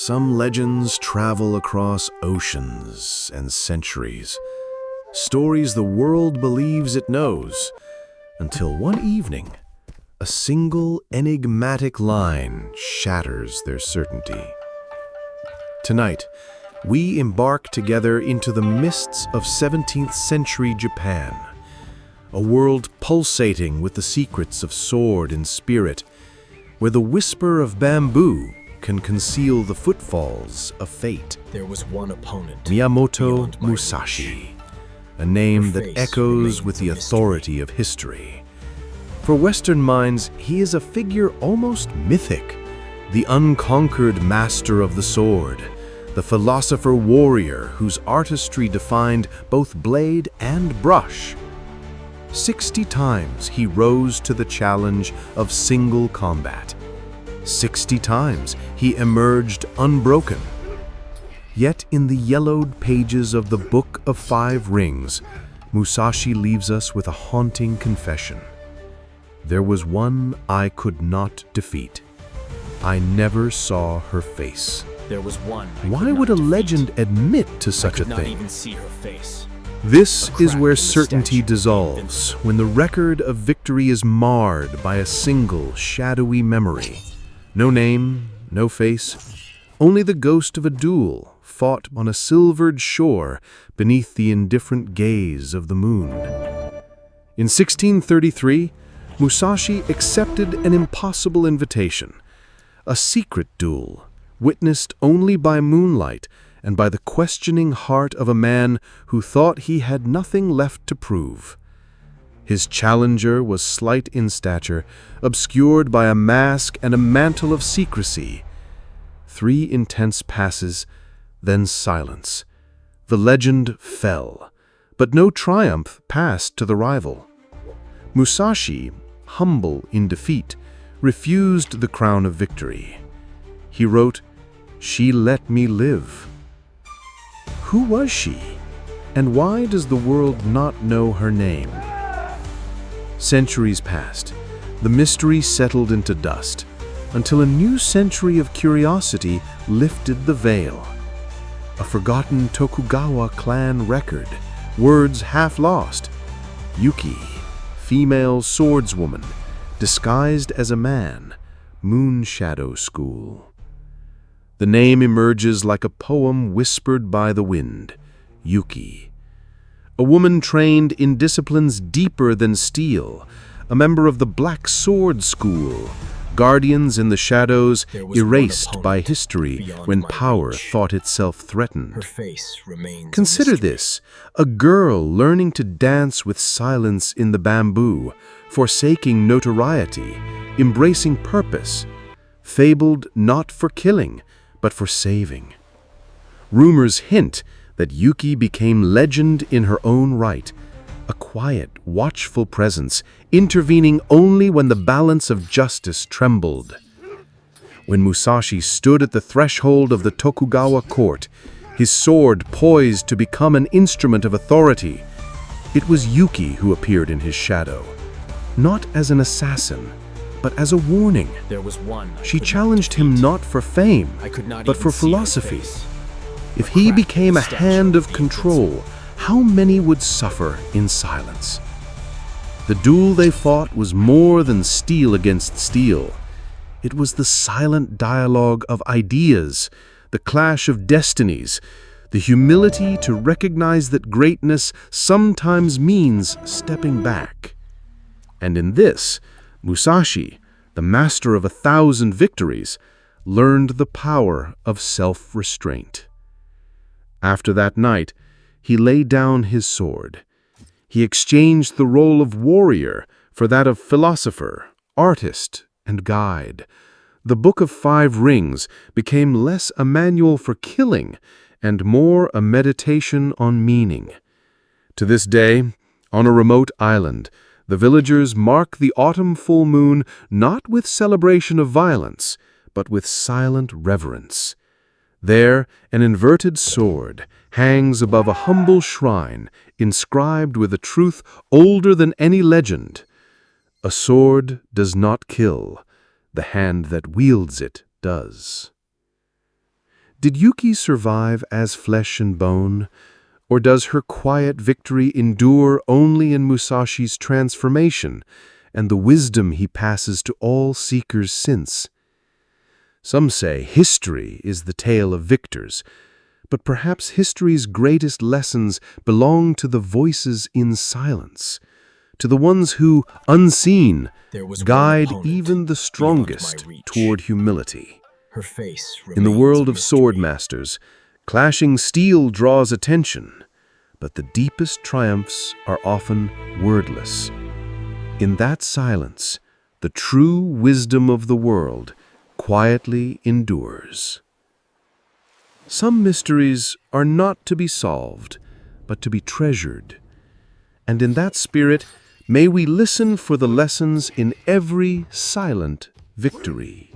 Some legends travel across oceans and centuries. Stories the world believes it knows, until one evening, a single enigmatic line shatters their certainty. Tonight, we embark together into the mists of 17th century Japan, a world pulsating with the secrets of sword and spirit, where the whisper of bamboo can conceal the footfalls of fate. There was one opponent, Miyamoto Musashi, a name that echoes with the authority of history. For Western minds, he is a figure almost mythic, the unconquered master of the sword, the philosopher-warrior whose artistry defined both blade and brush. 60 times he rose to the challenge of single combat. 60 times he emerged unbroken. Yet in the yellowed pages of the Book of Five Rings, Musashi leaves us with a haunting confession. There was one I could not defeat. I never saw her face. There was one. Why would a legend admit to such a I could thing? not even see her face. This is where in the certainty statue. dissolves, when the record of victory is marred by a single shadowy memory. No name, no face, only the ghost of a duel fought on a silvered shore beneath the indifferent gaze of the moon. In 1633, Musashi accepted an impossible invitation, a secret duel, witnessed only by moonlight and by the questioning heart of a man who thought he had nothing left to prove. His challenger was slight in stature, obscured by a mask and a mantle of secrecy. 3 intense passes, then silence. The legend fell, but no triumph passed to the rival. Musashi, humble in defeat, refused the crown of victory. He wrote, "She let me live." Who was she, and why does the world not know her name? Centuries passed, the mystery settled into dust, until a new century of curiosity lifted the veil. A forgotten Tokugawa clan record, words half lost. Yuki, female swordswoman, disguised as a man, moon shadow school. The name emerges like a poem whispered by the wind. Yuki. A woman trained in disciplines deeper than steel, a member of the Black Sword School, guardians in the shadows, erased by history when power thought itself threatened. Her face remains. Consider this, a girl learning to dance with silence in the bamboo, forsaking notoriety, embracing purpose, fabled not for killing, but for saving. Rumors hint that Yuki became legend in her own right, a quiet, watchful presence, intervening only when the balance of justice trembled. When Musashi stood at the threshold of the Tokugawa court, his sword poised to become an instrument of authority, it was Yuki who appeared in his shadow, not as an assassin, but as a warning. There was one. She challenged him not for fame, but for philosophy. If he became a hand of control, how many would suffer in silence? The duel they fought was more than steel against steel. It was the silent dialogue of ideas, the clash of destinies, the humility to recognize that greatness sometimes means stepping back. And in this, Musashi, the master of 1,000 victories, learned the power of self-restraint. After that night, he laid down his sword. He exchanged the role of warrior for that of philosopher, artist, and guide. The Book of Five Rings became less a manual for killing and more a meditation on meaning. To this day, on a remote island, the villagers mark the autumn full moon not with celebration of violence, but with silent reverence. There, an inverted sword hangs above a humble shrine inscribed with a truth older than any legend. A sword does not kill, the hand that wields it does. Did Yuki survive as flesh and bone? Or does her quiet victory endure only in Musashi's transformation and the wisdom he passes to all seekers since? Some say history is the tale of victors, but perhaps history's greatest lessons belong to the voices in silence, to the ones who, unseen, There was one guide opponent even the beyond strongest my reach. toward humility. Her face In the remains world a of sword mystery. masters, clashing steel draws attention, but the deepest triumphs are often wordless. In that silence, the true wisdom of the world quietly endures. Some mysteries are not to be solved, but to be treasured. And in that spirit, may we listen for the lessons in every silent victory.